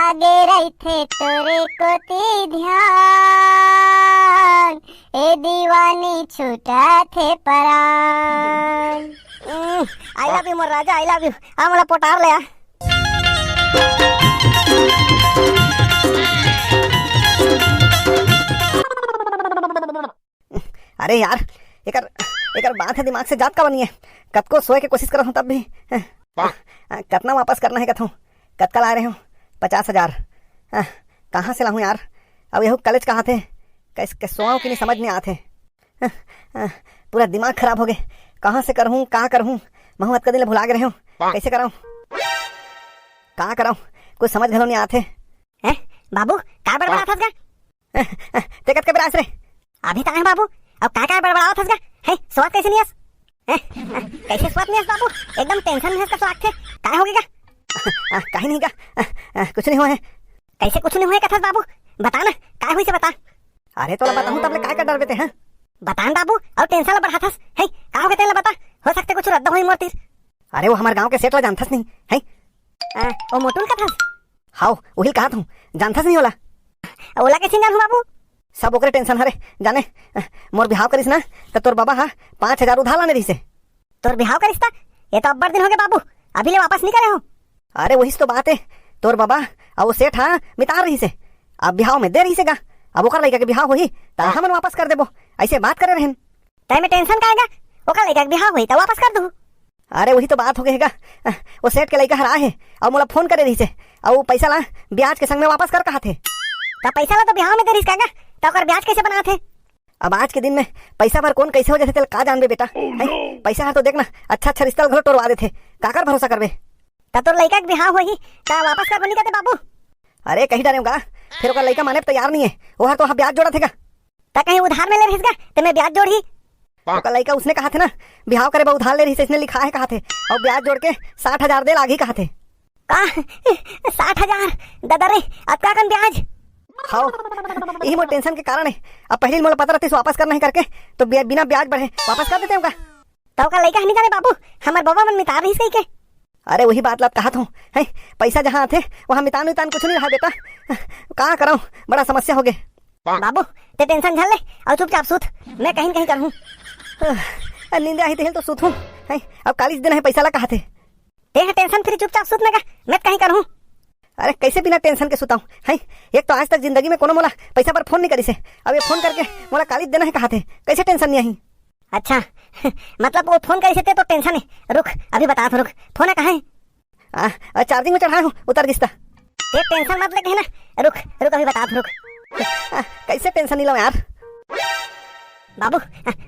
लागे रही थे तोरे कोती ध्यान, ए दीवानी छूटा थे परान। आई लव यू मोर राजा, आई लव यू। आ मला पोटार ले आ। अरे यार एकर बात है दिमाग से जात का बनी है। कत को सोए के कोशिश कर रहा हूँ तब भी कतना वापस करना है कथों। कत का ला रहे हो 50,000 कहाँ से लाऊं यार। अब यह कॉलेज कहाँ थे कैसे सोआऊं कि नहीं समझ नहीं आते। पूरा दिमाग खराब हो गए। कहाँ से करहूँ कहाँ करहूँ। महू कदी ले भुला गए हो। कैसे कराऊँ कहाँ कराऊँ कुछ समझ घलो नहीं आते। बाबू का बड़बड़ा थस गा ते कत के बरास रे अभी तक है बाबू। अब का बड़बड़ा थस गा है स्वाद कैसे नहीं आस कैसे स्वाद नहीं आस बाबू। एकदम टेंशन में है का स्वाद थे का हो गया कहीं नहीं का कुछ नहीं हुआ है। कैसे कुछ नहीं हुआ कथस बाबू बता ना का हुई से बता। अरे तो बताऊँ तब ले का डर बेते हैं बतान बाबू और टेंशन ला बढ़ा थस है का हो गया तेला बता। हो सकते कुछ रद्द होई मोर तीर। अरे वो हमारे गांव के सेठ ला जानथस नहीं है ओ मोटून का थस। हाउ वही कहा तू जानथस नहीं होला ओला कैसे जान बाबू। सब ओकरे टेंशन हरे जाने मोर बिहाव करिस ना तो तोर बाबा 5,000 उधार लाने रही से। तोर बिहाव करिस ता ये तो अब्बर दिन हो गए बाबू अभी ले वापस नहीं करे हो। अरे वही तो बात है तोर बाबा अब वो सेठ मितार रही से अब बिहाव में दे रही से गा। अब ओकर लइका के बिहाव होही त हमन वापस कर देबो ऐसे बात करे रहन। तय में टेंशन काहेगा ओकर लइका के बिहाव होई त वापस कर दू। अरे वही तो बात हो गएगा वो सेठ के लइका हरा है और मोला फोन करे रही से और वो पैसा ला ब्याज के संग में वापस कर कहा थे। त पैसा ला तो बिहाव में दे रही कागा त ओकर ब्याज कैसे बना थे। अब आज के दिन में पैसा भर कौन कैसे हो जाते का जान बे बेटा। पैसा है तो देखना अच्छा रिश्ता घर तोड़वा देते काकर भरोसा करबे। त तोर लइका के बिहाव होही त वापस कर बनी कहते बाबू। अरे कहीं डरेगा फिर ओकर लइका माने तैयार नहीं है वो तो ब्याज जोड़ा थे त कहीं उधार में ले रहीस गा ते मैं ब्याज जोड़ी। ओकर लइका उसने कहा थे ना बिहाव करे बा उधार ले रही से इसने लिखा है कहा थे और ब्याज जोड़ के 60,000 दे लागी कहा थे। का 60,000 दादा रे अब का कन ब्याज। हाँ यही मोर टेंशन के कारण है। अब पहले मोला पता रहती वापस करना है करके तो बिना ब्याज बढ़े वापस कर देते होगा। तो का लइका नहीं जाने बाबू हमार बाबा मन मितार रही सही के। अरे वही बात ला कहा था है पैसा जहाँ थे वहाँ मितान कुछ नहीं रहा बेटा। कहाँ कराऊँ बड़ा समस्या हो गए। बाबू ते टेंशन झल ले और चुपचाप सूत मैं कहीं कहीं करूँ। नींद आई थे तो सूतूं है अब 40 दिन है पैसा ला कहा थे। ते टेंशन फ्री चुपचाप सूत में का मैं कहीं करूँ। अरे कैसे बिना टेंशन के सुताऊं है। एक तो आज तक जिंदगी में कोनो मोला पैसा पर फोन नहीं करी से अब ये फोन करके मोला 40 देना है कहा थे कैसे टेंशन नहीं आई। अच्छा मतलब वो फोन करी से तो टेंशन है। रुक अभी बता तो रुक फोन कहाँ है। चार्जिंग में चढ़ाया हूँ उतर गिस्ता। ये टेंशन मत लेके है ना रुक रुक अभी बता तो रुक। कैसे टेंशन नहीं लो यार। बाबू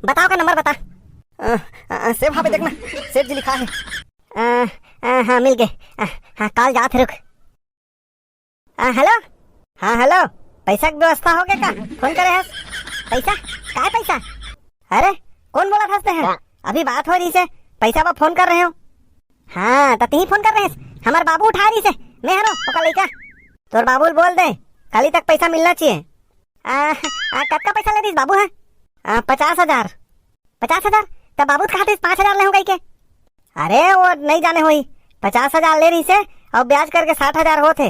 बताओ का नंबर बता। सेव हाँ पे देखना सेठ जी लिखा है। हाँ मिल गए। हाँ कॉल जात रुक। हेलो हाँ हेलो पैसा की व्यवस्था हो गया का फोन करे है पैसा का है पैसा। अरे कौन बोला फंसते हैं अभी बात हो रही से पैसा वो फोन कर रहे हो। हाँ तो ही फोन कर रहे हैं हमारे बाबू उठा रही से मैं हरो ओका लइका तोर बाबू बोल दे कल तक पैसा मिलना चाहिए। कब का पैसा ले रही बाबू है 50,000 तब बाबू कहा थे 5,000 ले हो गई के। अरे वो नहीं जाने हुई 50,000 ले रही से और ब्याज करके 60,000 होते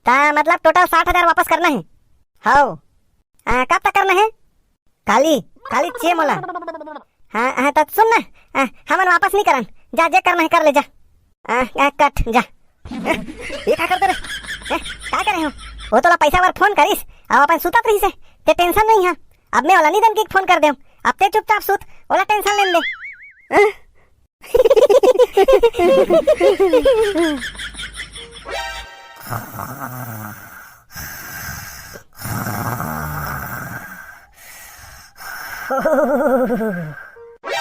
ता मतलब टोटल 60,000 वापस करना है। हाँ कब तक करना है काली चाहिए मोला। हाँ तब सुन ना हमन वापस नहीं करन जा जे करना है कर ले जा। कट जा ये क्या करते रे क्या करे हो वो तो पैसा बार फोन करिस अब अपन सुतत रही से ते टेंशन नहीं है। अब मैं वाला नहीं दन की फोन कर दे अब ते चुपचाप सुत ओला टेंशन लेन दे।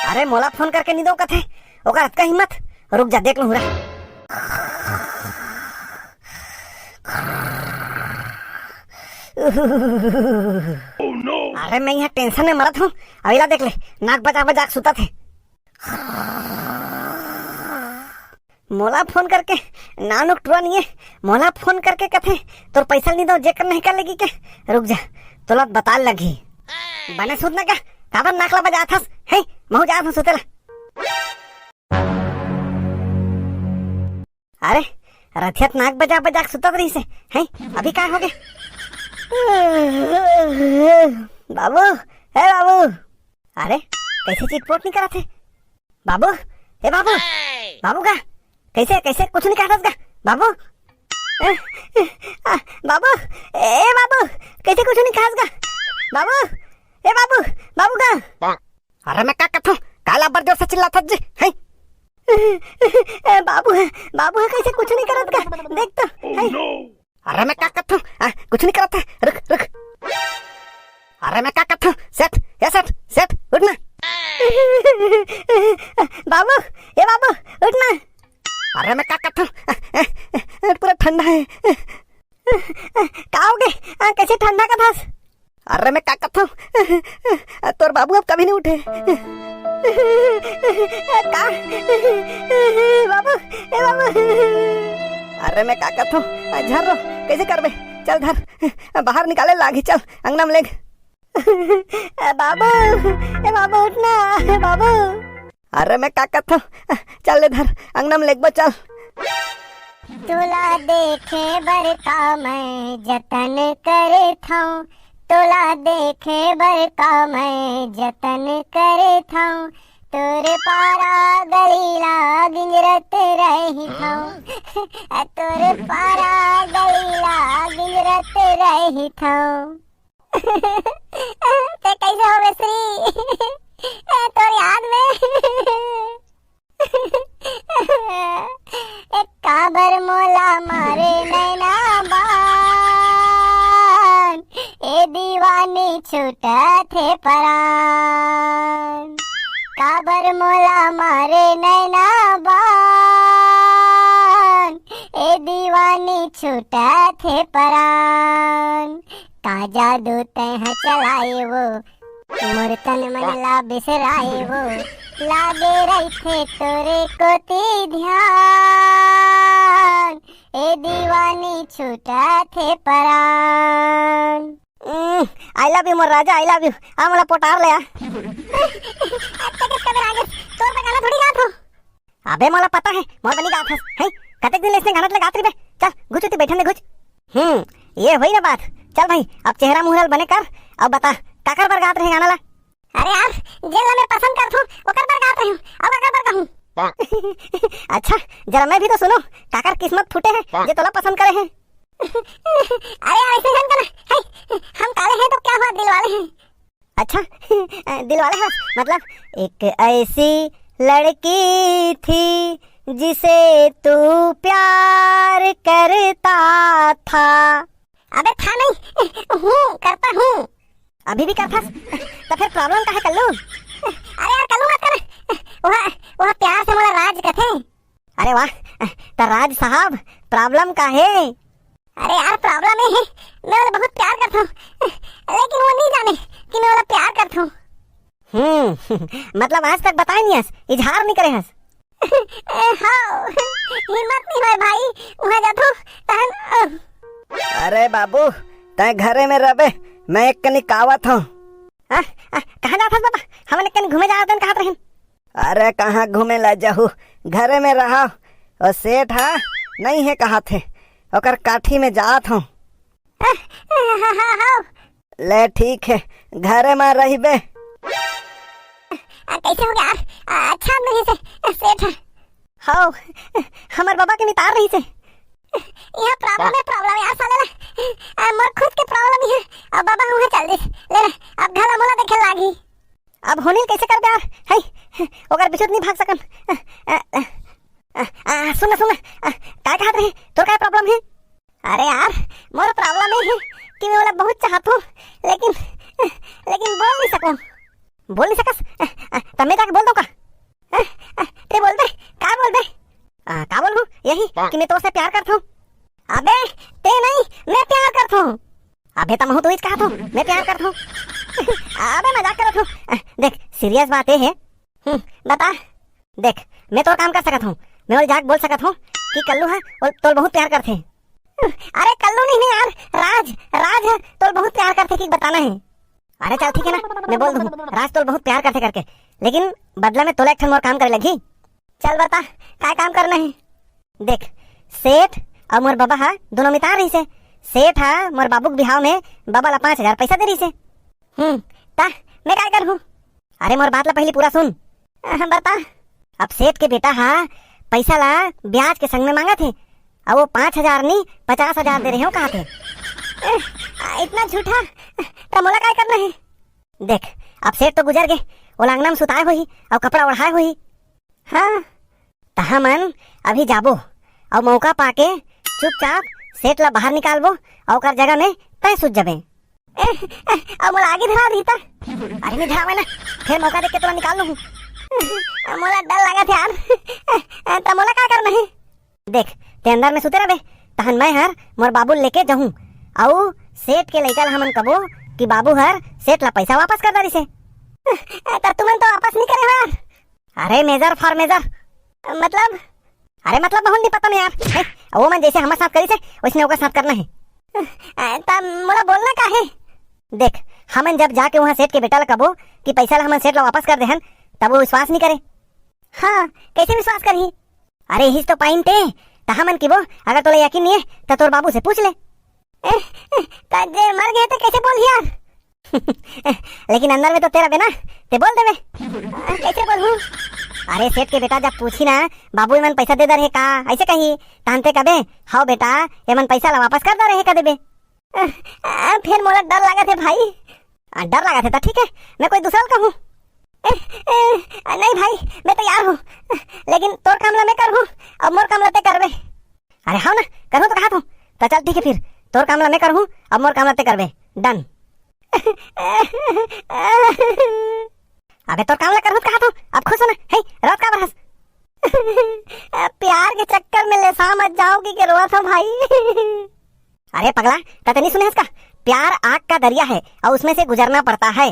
अरे मोला फोन करके नहीं दो कथे ओकर का हिम्मत रुक जा देख लूँ। अरे मैं यहाँ टेंशन में मरत हूँ अविला देख ले नाक बजा सुता थे। मोला फोन करके नानुक टुआ नहीं है मोला फोन करके कथे तो पैसा नहीं दो जेकर नहीं कर लेगी के रुक जा तोला बता लगी बने सुनना क्या काबर नाकला बजा था है महू जा सुतेला। अरे रथियत नाक बजा बजा के सुतत रही से हैं। अभी क्या हो गए? बाबू, हे बाबू, अरे कैसे चिटपोट नहीं करा थे बाबू? हे बाबू, बाबू का कैसे कैसे कुछ नहीं कहा था बाबू? बाबू, ए बाबू, कैसे कुछ नहीं कहा बाबू? ए बाबू, बाबू का? अरे मैं क्या कहता हूँ, काला बर जोर से चिल्लाता जी है। बाबू है, बाबू है, कैसे कुछ नहीं करत का देख तो है। अरे मैं क्या कहता हूँ, कुछ नहीं करता, रुक रुक। अरे मैं क्या कहता हूँ, सेठ या सेठ सेठ उठना। बाबू, ये बाबू उठना। अरे मैं क्या कहता हूँ, पूरा ठंडा है। क्या हो गए? कैसे ठंडा का था? अरे मैं क्या कहता हूँ, तोर बाबू अब कभी नहीं उठे। का? बाबू, ए बाबू। अरे मैं क्या कहता हूँ, झर कैसे कर बे? चल धर, बाहर निकाले लागी, चल अंगना में लेग। बाबू, ए बाबू उठना बाबू। अरे मैं क्या कहता हूँ, चल ले धर, अंगना में लेग चल। तुला देखे बरका मैं जतन करे थाऊं, तुला देखे बरका मैं जतन करे थाऊं, तोरे पारा गलीला गिंजरत रही थाऊं, तोरे पारा गलीला गिंजरत रही थाऊं। ते कैसे हो बेसरी? तोर याद में एक काबर मोला मारे नैना बान, ए दीवानी छूटा थे परान। काबर मोला मारे नैना बान, ए दीवानी छूटा थे परान। का जादू तह चलाए वो, मोर तन मन ला बिसराए वो, लागे रही थे तोरे को ती ध्यान, ए दीवानी छूटा थे परान। आई लव यू मोर राजा, आई लव यू। आ मोला पोटार ले आ। तोर पे गाना थोड़ी गात हो। अबे मोला पता है, मोर बनी गात हस है। कतेक दिन इसने गाना ले गात रे बे। चल घुच उती बैठन दे घुच। ये हुई ना बात। चल भाई अब चेहरा मुहरल बने कर, अब बता काकर पर गात रहे गाना ला? अरे यार जेला मैं पसंद करत हूं, ओकर पर गात रही हूं, अब काकर पर कहूं? अच्छा जरा मैं भी तो सुनो, काकर किस्मत फूटे हैं जे तोला पसंद करे हैं। अरे यार ऐसे जन करना है, हम काले हैं तो क्या हुआ, दिल वाले हैं। अच्छा दिल वाले हैं मतलब एक ऐसी लड़की थी जिसे तू प्यार करता था। अबे था नहीं, हूँ करता हूँ, अभी भी करता। तो फिर प्रॉब्लम का है कल्लू? अरे यार कल्लू मत कर, वह प्यार से मोला राज कथे। अरे वाह तो राज साहब प्रॉब्लम का है? अरे यार प्रॉब्लम ये है, मैं वाला बहुत प्यार करता हूँ, लेकिन वो नहीं जाने कि मैं वाला प्यार करता हूँ। मतलब आज तक बताए नहीं हस, इजहार नहीं करे हस। हाँ हिम्मत नहीं है भाई, वहाँ जातो तहन। अरे बाबू तय घरे में रबे, मैं एक कनी कावत हूँ। कहाँ जात हस बाबा? हमने कहीं घूमे जा रहे कहाँ रहे? अरे कहाँ घूमे ला जाहू, घरे में रहा। और सेठ हा नहीं है कहा थे, ओकर काठी में जात हूँ। ले ठीक है, घरे में रही बे। कैसे हो गया? अच्छा नहीं से सेठ हाँ हमार बाबा के मितार रही से। यह प्रॉब्लम यार साले मोर खुद के प्रॉब्लम ही है। अब बाबा वहाँ चल दे ले ले, अब घर मोला देखे लागी। अब होनी कैसे कर यार है, ओकर बिछुत नहीं भाग सकन। सुन सुन काय कहत रहे, तो क्या प्रॉब्लम है? अरे यार मोर प्रॉब्लम है कि मैं वाला बहुत चाहत हूँ, लेकिन बोल नहीं सकूं। बोल नहीं सकस तब मैं जाके बोल दो का? ते बोल दे, क्या बोल दे? क्या बोलूं? यही कि मैं तो से प्यार करता हूँ। अबे ते नहीं, मैं प्यार करता हूँ। अबे तम तो कहा था मैं प्यार करता हूँ। अबे मजाक करता हूँ। देख सीरियस बात ये है, बता। देख मैं तो काम कर सकता हूँ, मैं और जाके बोल सकता हूँ कि कल्लू है और तो बहुत प्यार करते हैं। अरे कल्लू नहीं यार, राज है तो बहुत प्यार करते कि बताना है। अरे चल ठीक है ना, मैं बोल दूँ राज तो बहुत प्यार करते करके, लेकिन बदला में तोला एक मोर काम करे लगी। चल बता क्या काम करना है? देख सेठ और मोर बाबा हा दोनों मितार रही से। सेठ हा मोर बाबू के बिहाव में बाबा ला 5,000 पैसा दे रही से। ता मैं काय कर हूँ? अरे मोर बात ला पहले पूरा सुन। बता। अब सेठ के बेटा हा पैसा ला ब्याज के संग में मांगा थे और वो 5,000 नहीं 50,000 दे रहे हो कहा थे। इतना झूठा तो मोला काय करना है? देख अब सेठ तो गुजर गए, वो लांगना में सुताए हुई और कपड़ा ओढ़ाए हुई। हाँ तहा मन अभी जाबो और मौका पाके चुपचाप सेठ ला बाहर निकालबो और ओकर जगह में तय सुत जबे। अब मोला आगे धरा दी ता। अरे नहीं धरावे ना, फिर मौका देख के तुला निकाल लूँ। मोला डर लगा थे यार। तो मोला क्या करना है? देख ते अंदर में सुते रहे तहन मैं हर मोर बाबू लेके जाऊं और सेठ के लइका ला हमन कबो कि बाबू हर सेठ ला पैसा वापस कर दरी से। तब तुमन तो वापस नहीं करे हो यार। अरे मेजर फॉर मेजर मतलब, अरे मतलब बहुत नहीं पता मैं यार। वो मन जैसे हमारे साथ करी से वैसे ओकर साथ करना है। तब मोला बोलना का है? देख हमन जब जाके वहाँ सेठ के बेटा ला कबो कि पैसा ला हमन सेठ ला वापस कर देहन तब वो विश्वास नहीं करे। हाँ कैसे विश्वास करही? अरे हिज तो पाइन ते तहा मन की वो अगर तोला यकीन नहीं है तो तोर बाबू से पूछ ले। जे मर गए तो कैसे बोल यार? लेकिन अंदर में तो तेरा बेना ते बोल देवे। कैसे बोलूं? अरे सेठ के बेटा जब पूछी ना बाबू एमन पैसा दे दे रहे का ऐसे कही तानते कबे हाउ बेटा एमन पैसा ला वापस कर दे रहे का देबे। फिर मोला डर लगा थे भाई। डर लगा थे तो ठीक है मैं कोई दूसरा कहूँ। नहीं भाई मैं तैयार हूँ, लेकिन तोर काम ला मैं कर हूँ अब मोर काम ला ते करबे। अरे हाँ ना करूँ तो कहा तू तो चल ठीक है फिर तोर काम ला मैं कर हूँ अब मोर काम ला ते करबे। डन। अबे तोर काम ला कर हूँ कहा तू अब खुश हो ना है रात का बरस। प्यार के चक्कर में लेसा मत जाओगी कि रोआ था भाई। अरे पगला तो नहीं सुने इसका? प्यार आग का दरिया है और उसमें से गुजरना पड़ता है।